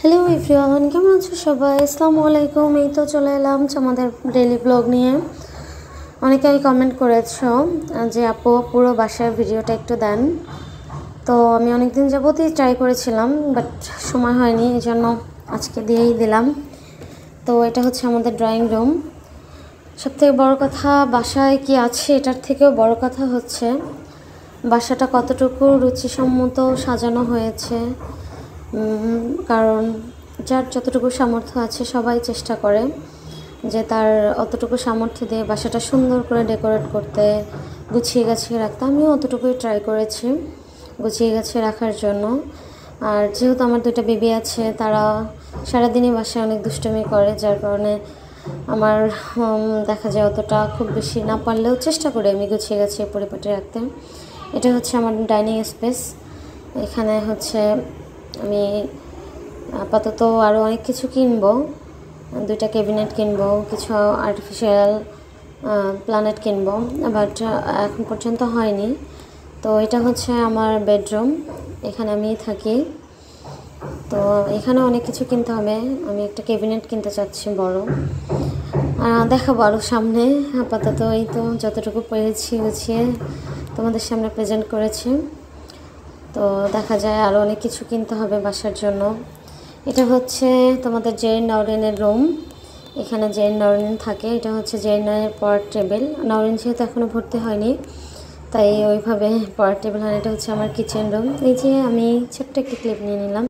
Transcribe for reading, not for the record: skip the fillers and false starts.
Hello everyone, কেমন আছো সবাই? আসসালামু আলাইকুম। এই তো চলে এলাম আমাদের ডেইলি ব্লগ নিয়ে। অনেকেই কমেন্ট করেছো যে আপু পুরো বাসার ভিডিওটা একটু দেন। তো আমি অনেক দিন যাবতই ট্রাই করেছিলাম, বাট সময় হয়নি, এই জন্য আজকে দিয়েই দিলাম। তো এটা হচ্ছে আমাদের ড্রয়িং রুম। সবথেকে বড় কথা বাসায় কি আছে এটার থেকেও বড় কথা হচ্ছে বাসাটা কতটুকু রুচিসম্মত সাজানো হয়েছে। কারণ যার যতটুকু সামর্থ্য আছে সবাই চেষ্টা করে যে তার অতটুকু সামর্থ্য দিয়ে বাসাটা সুন্দর করে ডেকোরেট করতে, গুছিয়ে গাছিয়ে রাখতে। আমিও অতটুকুই ট্রাই করেছি গুছিয়ে গাছিয়ে রাখার জন্য। আর যেহেতু আমার দুটো বেবি আছে, তারা সারাদিনই বাসায় অনেক দুষ্টুমি করে, যার কারণে আমার দেখা যায় অতটা খুব বেশি না পারলেও চেষ্টা করি আমি গুছিয়ে গাছিয়ে পরিপাটি রাখতে। এটা হচ্ছে আমার ডাইনিং স্পেস। এখানে হচ্ছে আমি আপাতত আরও অনেক কিছু কিনবো, দুইটা ক্যাবিনেট কিনবো, কিছু আর্টিফিশিয়াল প্ল্যানেট কিনবো, বাট এখন পর্যন্ত হয়নি। তো এটা হচ্ছে আমার বেডরুম, এখানে আমি থাকি। তো এখানে অনেক কিছু কিনতে হবে। আমি একটা ক্যাবিনেট কিনতে চাচ্ছি বড়, দেখাবো আরও সামনে। আপাতত এই তো যতটুকু পেরেছি গুছিয়ে তোমাদের সামনে প্রেজেন্ট করেছি। তো দেখা যায় আরও অনেক কিছু কিনতে হবে বাসার জন্য। এটা হচ্ছে তোমাদের জেরিন নওরিনের রুম। এখানে জেরিন নওরিন থাকে। এটা হচ্ছে জেরিন নওরিনের পড়ার টেবিল। নওরিন যেহেতু এখনও ভর্তি হয়নি, তাই ওইভাবে পড়ার টেবিল হয়। এটা হচ্ছে আমার কিচেন রুম। এই যে আমি ছোট্ট একটি ক্লিপ নিয়ে নিলাম।